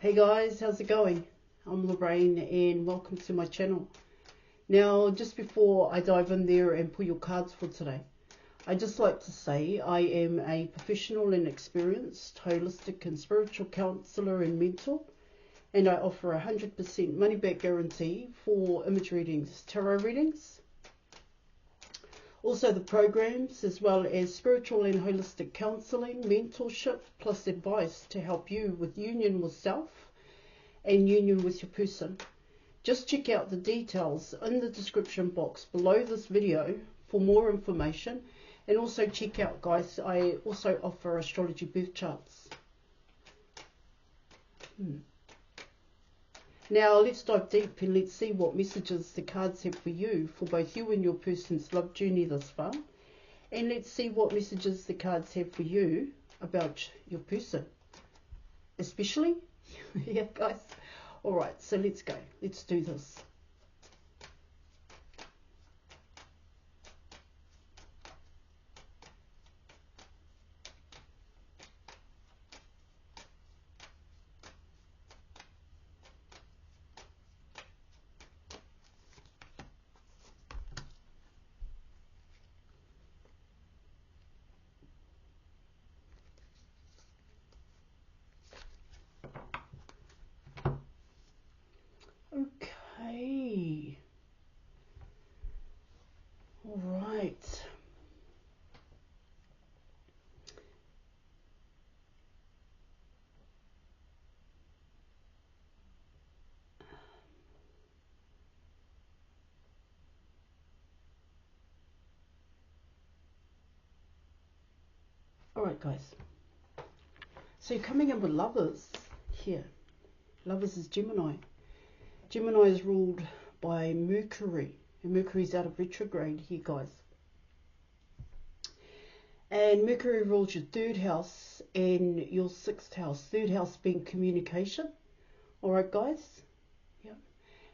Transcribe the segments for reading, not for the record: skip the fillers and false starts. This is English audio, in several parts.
Hey guys, how's it going? I'm Lorraine and welcome to my channel. Now, just before I dive in there and pull your cards for today, I'd just like to say I am a professional and experienced holistic and spiritual counsellor and mentor, and I offer 100% money back guarantee for image readings, tarot readings, also the programs, as well as spiritual and holistic counselling, mentorship, plus advice to help you with union with self and union with your person. Just check out the details in the description box below this video for more information, and also check out, guys, I also offer astrology birth charts. Now let's dive deep and let's see what messages the cards have for you, for both you and your person's love journey thus far. And let's see what messages the cards have for you about your person, especially. Yeah, guys. Alright, so let's go. Let's do this. Okay. All right. All right, guys. So you're coming in with Lovers here. Lovers is Gemini. Gemini is ruled by Mercury, and Mercury's out of retrograde here, guys. And Mercury rules your third house and your sixth house. Third house being communication. All right, guys. Yeah.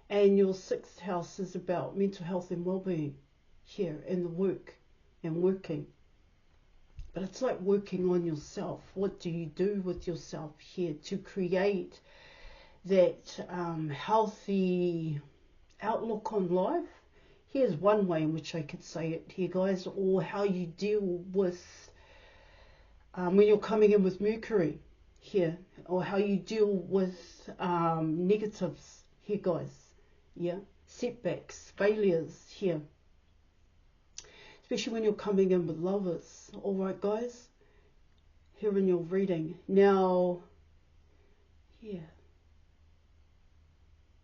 And your sixth house is about mental health and well-being here, and the work and working. But it's like working on yourself. What do you do with yourself here to create that healthy outlook on life? Here's one way in which I could say it here, guys, or how you deal with when you're coming in with Mercury here, or how you deal with negatives here, guys. Yeah, setbacks, failures here, especially when you're coming in with Lovers. All right, guys, here in your reading now. Yeah,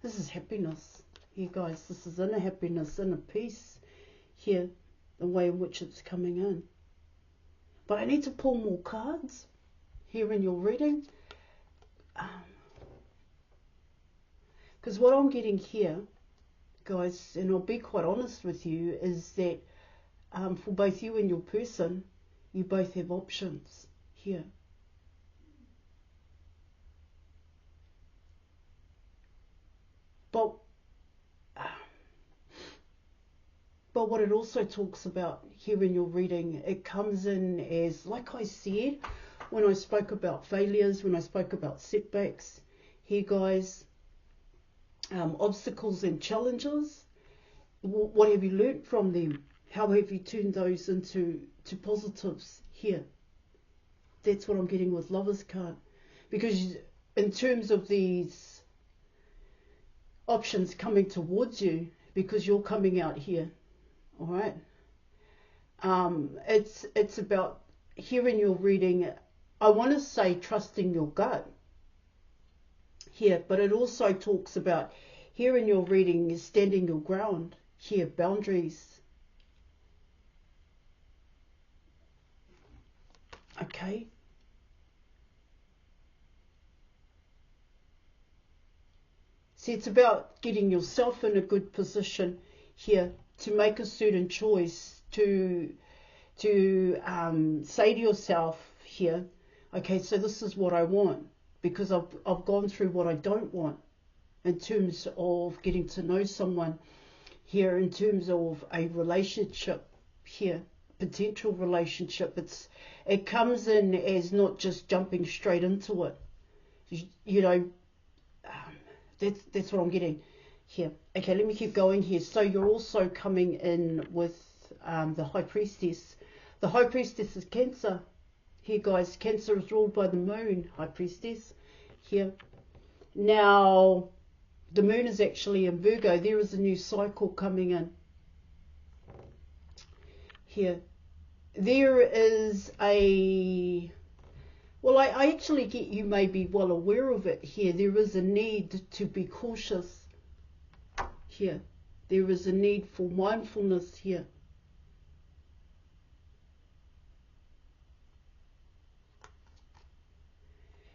this is happiness here, guys. This is inner happiness, inner peace here, the way in which it's coming in. But I need to pull more cards here in your reading, because what I'm getting here, guys, and I'll be quite honest with you, is that for both you and your person, you both have options here. But what it also talks about here in your reading, it comes in as, like I said, when I spoke about failures, when I spoke about setbacks, here, guys, obstacles and challenges. What have you learnt from them? How have you turned those into positives here? That's what I'm getting with Lovers card. Because in terms of these options coming towards you, because you're coming out here, all right, it's about, here in your reading, I want to say trusting your gut here, but it also talks about, here in your reading, is standing your ground here, boundaries. Okay. See, it's about getting yourself in a good position here to make a certain choice, to say to yourself here, okay, so this is what I want, because I've gone through what I don't want in terms of getting to know someone here, in terms of a relationship here, potential relationship. It comes in as not just jumping straight into it. You know, That's what I'm getting here. Okay, let me keep going here. So you're also coming in with the High Priestess. The High Priestess is Cancer. Here, guys, Cancer is ruled by the Moon, High Priestess. Here. Now, the Moon is actually in Virgo. There is a new cycle coming in. Here. There is a... Well, I actually get you may be well aware of it here. There is a need to be cautious here. There is a need for mindfulness here.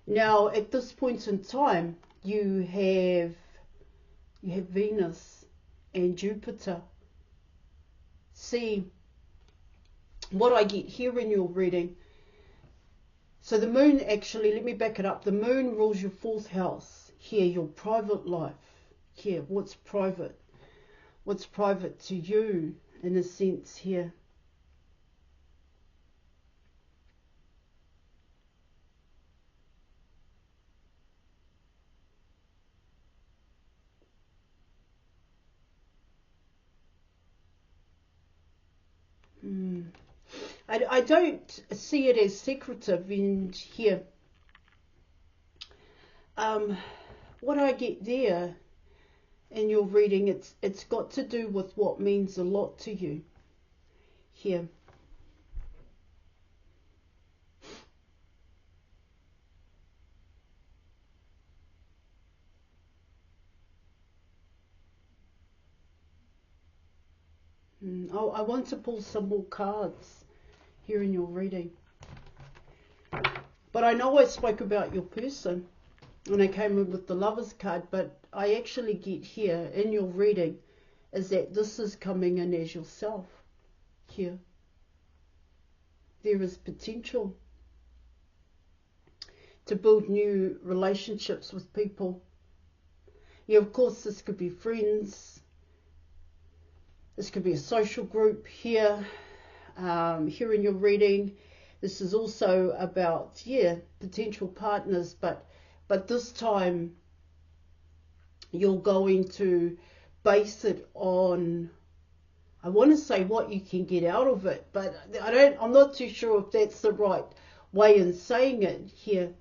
Now, at this point in time, you have Venus and Jupiter. See, what I get here in your reading, so the Moon actually, let me back it up, the Moon rules your 4th house. Here, your private life. Here, what's private? What's private to you, in a sense, here? I don't see it as secretive in here. What I get there in your reading, it's got to do with what means a lot to you here. I want to pull some more cards here in your reading. But I know I spoke about your person and I came in with the Lover's card, but I actually get here in your reading is that this is coming in as yourself here. There is potential to build new relationships with people. Yeah, of course, this could be friends. This could be a social group here. Here in your reading, this is also about, potential partners, but this time you're going to base it on, I want to say what you can get out of it, but I'm not too sure if that's the right way in saying it here.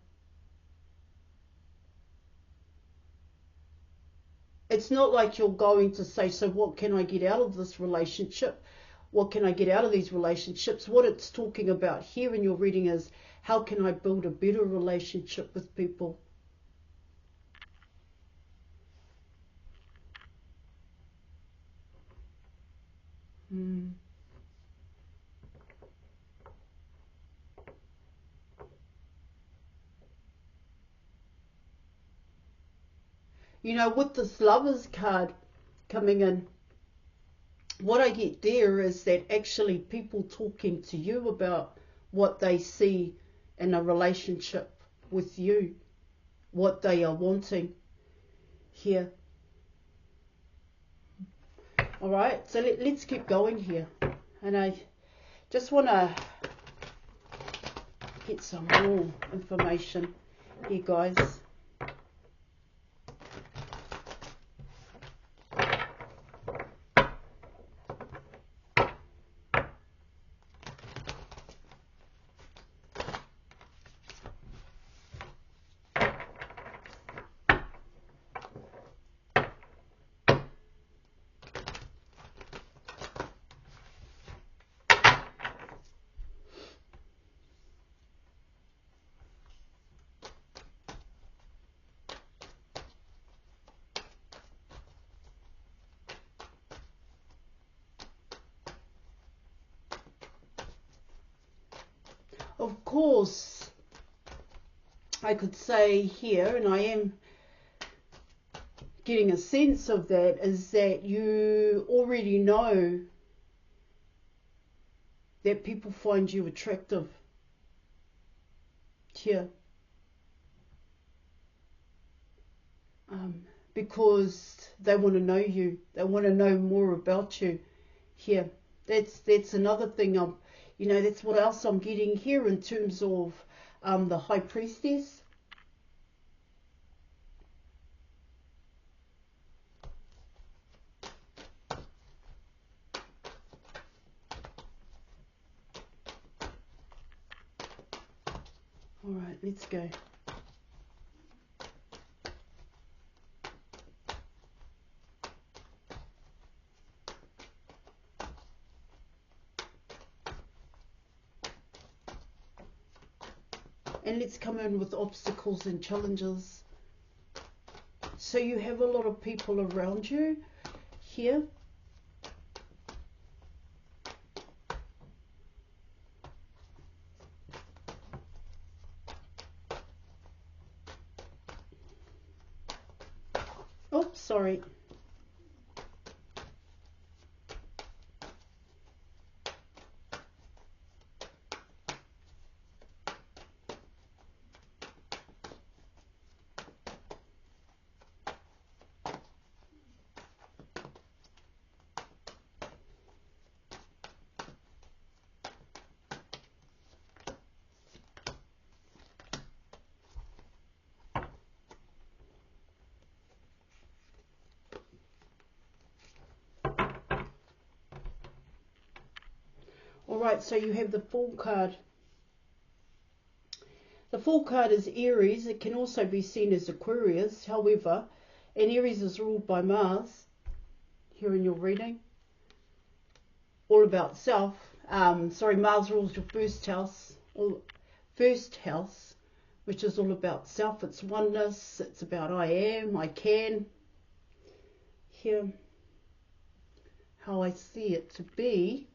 It's not like you're going to say, so what can I get out of this relationship? What can I get out of these relationships? What it's talking about here in your reading is, how can I build a better relationship with people? You know, with this Lover's card coming in, what I get there is that actually people talking to you about what they see in a relationship with you, what they are wanting here. All right, so let's keep going here. And I just want to get some more information here, guys. Of course, I could say here, and I am getting a sense of that, is that you already know that people find you attractive here. Because they want to know you. They want to know more about you here. That's another thing. That's what else I'm getting here in terms of the High Priestess. All right, let's go. And let's come in with obstacles and challenges. So you have a lot of people around you here. Oh, sorry. Alright, so you have the Fool card. The Fool card is Aries. It can also be seen as Aquarius. However, and Aries is ruled by Mars, here in your reading. All about self. Mars rules your first house, which is all about self. It's oneness. It's about I am, I can. Here, how I see it to be.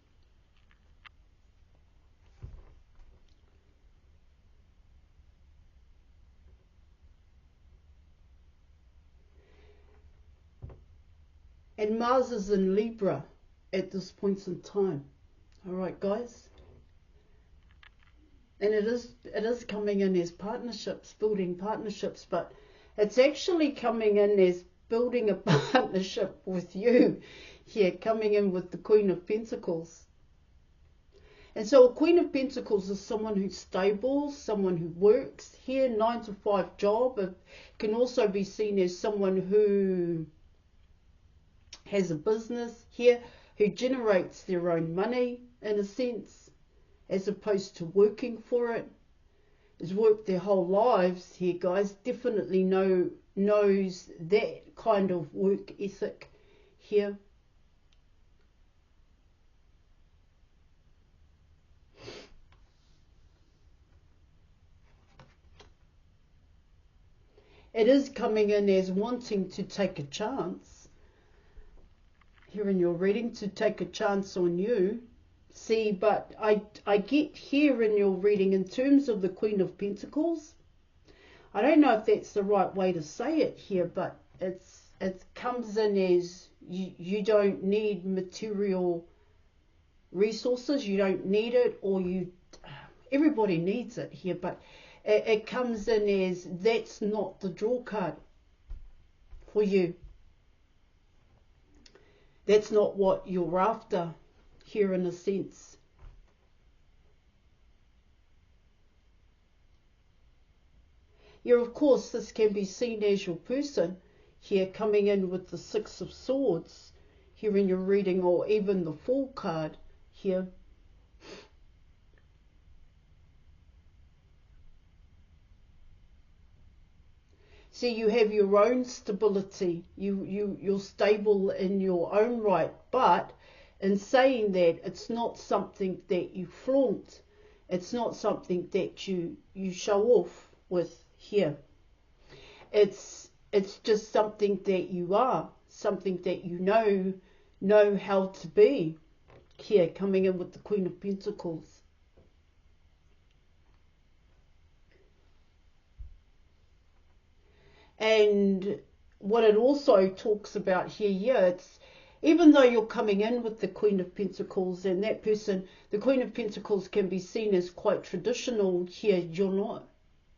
And Mars is in Libra at this point in time. All right, guys. And it is coming in as partnerships, building partnerships, but it's actually coming in as building a partnership with you here, coming in with the Queen of Pentacles. And so a Queen of Pentacles is someone who's stable, someone who works here, 9 to 5 job. It can also be seen as someone who has a business here, who generates their own money in a sense, as opposed to working for it. Has worked their whole lives here, guys. Definitely knows that kind of work ethic here. It is coming in as wanting to take a chance. Here in your reading, to take a chance on you. See, but I get here in your reading, in terms of the Queen of Pentacles, I don't know if that's the right way to say it here, but it comes in as you don't need material resources, you don't need it, or everybody needs it here, but it comes in as that's not the draw card for you. That's not what you're after here, in a sense. Yeah, of course, this can be seen as your person here, coming in with the Six of Swords here in your reading, or even the Fool card here. See, you have your own stability. You're stable in your own right, but in saying that, it's not something that you flaunt. It's not something that you show off with here. It's just something that you are, something that you know how to be here, coming in with the Queen of Pentacles. And what it also talks about here, yeah, it's even though you're coming in with the Queen of Pentacles, and that person, the Queen of Pentacles, can be seen as quite traditional here, you're not.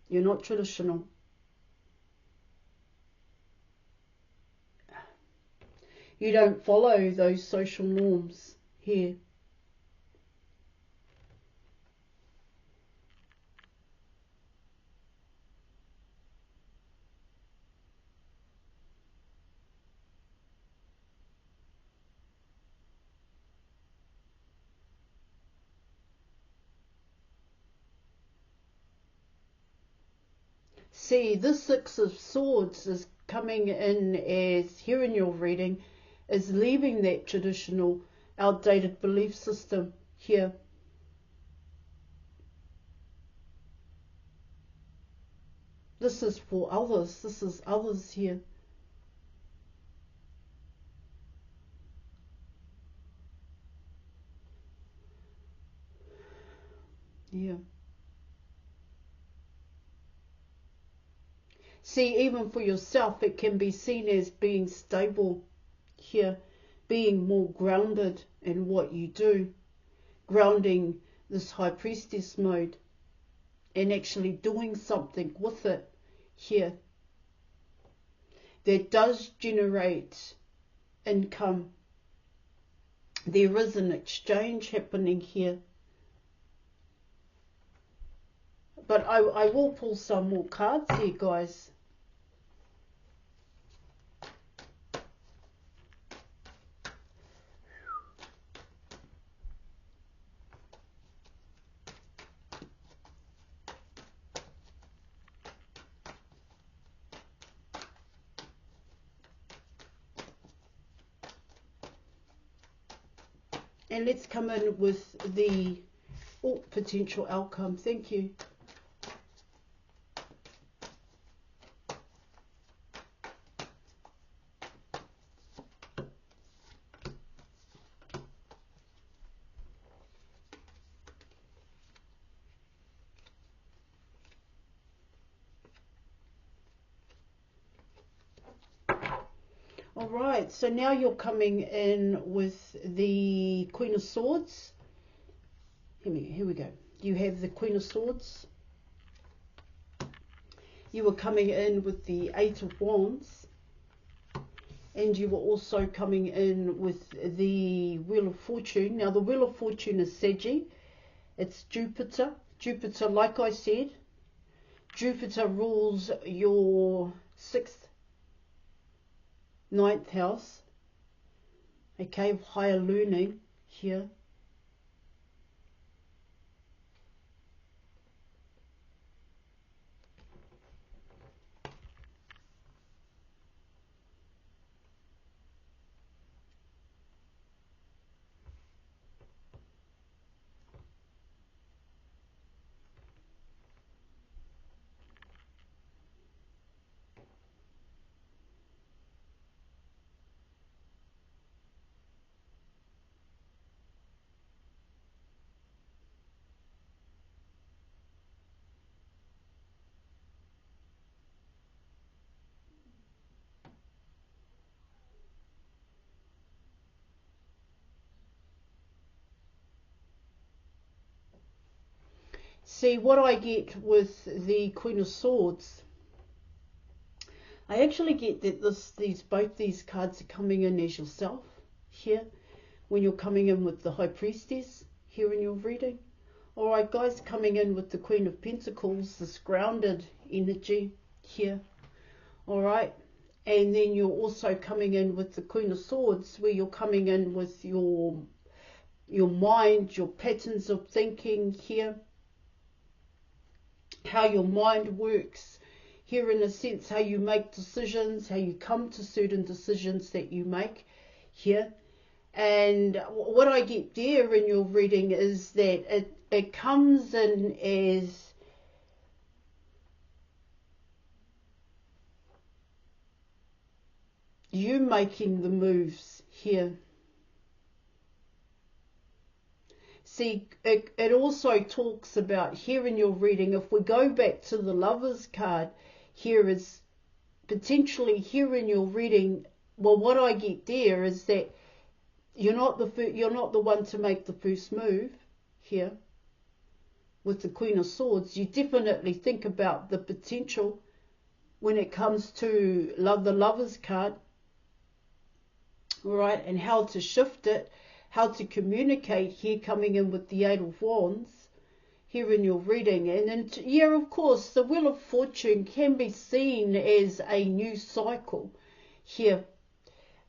You're not traditional. You don't follow those social norms here. See, this Six of Swords is coming in as, here in your reading, is leaving that traditional, outdated belief system here. This is for others. This is others here. Yeah. See, even for yourself, it can be seen as being stable here, being more grounded in what you do, grounding this High Priestess mode and actually doing something with it here that does generate income. There is an exchange happening here. But I will pull some more cards here, guys. And let's come in with the potential outcome. Thank you. Alright, so now you're coming in with the Queen of Swords. Here we go. You have the Queen of Swords. You were coming in with the Eight of Wands. And you were also coming in with the Wheel of Fortune. Now the Wheel of Fortune is Saggy. It's Jupiter. Jupiter, like I said, Jupiter rules your 6th, 9th house, okay, higher learning here. See, what I get with the Queen of Swords, I actually get that both these cards are coming in as yourself here, when you're coming in with the High Priestess here in your reading. Alright guys, coming in with the Queen of Pentacles, this grounded energy here. Alright, and then you're also coming in with the Queen of Swords, where you're coming in with your mind, your patterns of thinking here, how your mind works here, in a sense, how you make decisions, how you come to certain decisions that you make here. And what I get there in your reading is that it comes in as you making the moves here. See, it also talks about here in your reading, if we go back to the Lovers card, here is potentially here in your reading, well, what I get there is that you're not the one to make the first move here with the Queen of Swords. You definitely think about the potential when it comes to the Lovers card, right, and how to shift it, how to communicate here, coming in with the Eight of Wands here in your reading. And then, yeah, of course, the Wheel of Fortune can be seen as a new cycle here.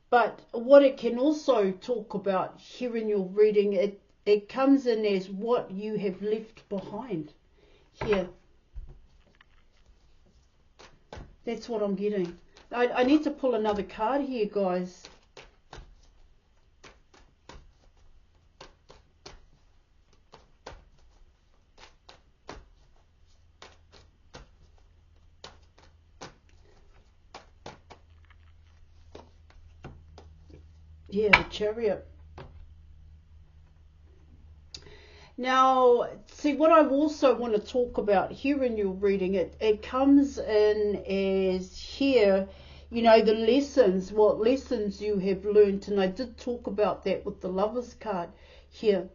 But what it can also talk about here in your reading, it comes in as what you have left behind here. That's what I'm getting. I need to pull another card here, guys. Yeah, the Chariot. Now, see, what I also want to talk about here in your reading, it comes in as here, you know, the lessons, what lessons you have learned. And I did talk about that with the Lovers card here.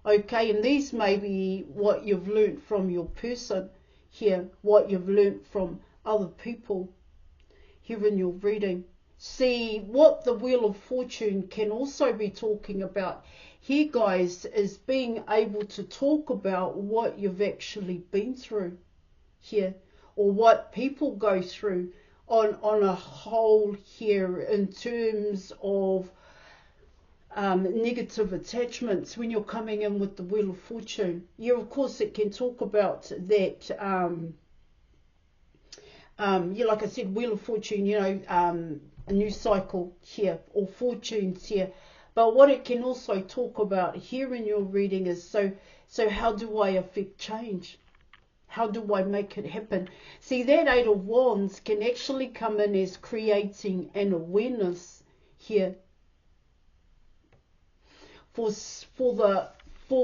Okay, and these may be what you've learned from your person here, what you've learned from other people here in your reading. See, what the Wheel of Fortune can also be talking about here, guys, is being able to talk about what you've actually been through here, or what people go through on a whole here in terms of negative attachments when you're coming in with the Wheel of Fortune. Yeah, of course, it can talk about that. Yeah, like I said, Wheel of Fortune, you know, a new cycle here, or fortunes here. But what it can also talk about here in your reading is, so how do I affect change? How do I make it happen? See, that Eight of Wands can actually come in as creating an awareness here for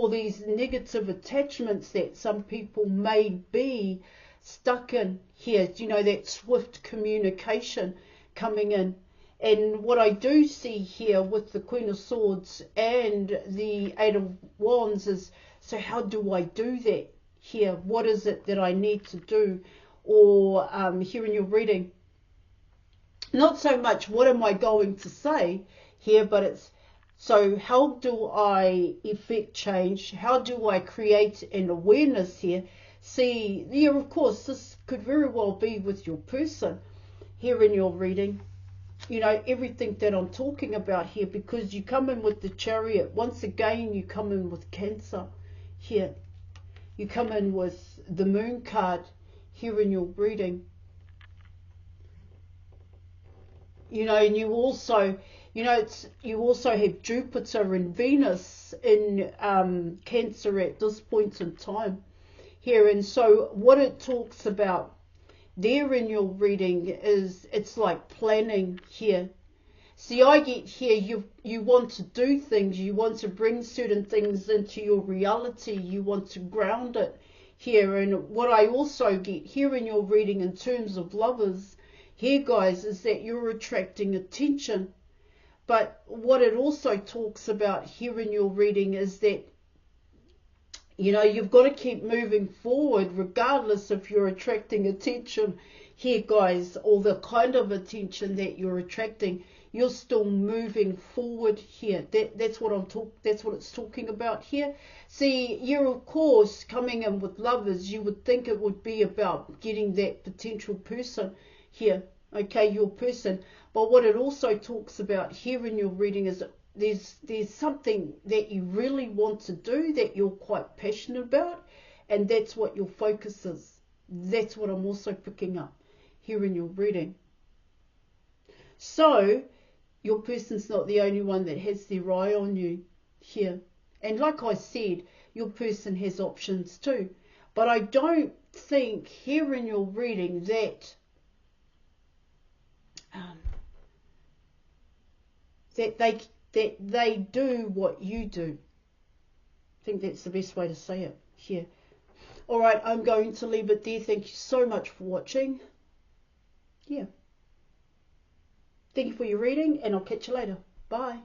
these negative attachments that some people may be stuck in here. You know, that swift communication coming in. And what I do see here with the Queen of Swords and the Eight of Wands is, so how do I do that here? What is it that I need to do? Or here in your reading, not so much what am I going to say here, but it's, so how do I effect change? How do I create an awareness here? See, yeah, of course, this could very well be with your person here in your reading. You know, everything that I'm talking about here, because you come in with the Chariot. Once again, you come in with Cancer here. You come in with the Moon card here in your reading. You know, and you also, you know, you also have Jupiter and Venus in Cancer at this point in time here. And so what it talks about there in your reading is, it's like planning here. See, I get here, you want to do things, you want to bring certain things into your reality, you want to ground it here. And what I also get here in your reading in terms of lovers here, guys, is that you're attracting attention. But what it also talks about here in your reading is that, you know, you've got to keep moving forward regardless if you're attracting attention here, guys, or the kind of attention that you're attracting. You're still moving forward here. That's what that's what it's talking about here. See, you're of course coming in with lovers. You would think it would be about getting that potential person here. Okay, your person. But what it also talks about here in your reading is there's something that you really want to do, that you're quite passionate about, and that's what your focus is. That's what I'm also picking up here in your reading. So your person's not the only one that has their eye on you here. And like I said, your person has options too. But I don't think here in your reading that they do what you do. I think that's the best way to say it here. All right, I'm going to leave it there. Thank you so much for watching. Yeah. Thank you for your reading, and I'll catch you later. Bye.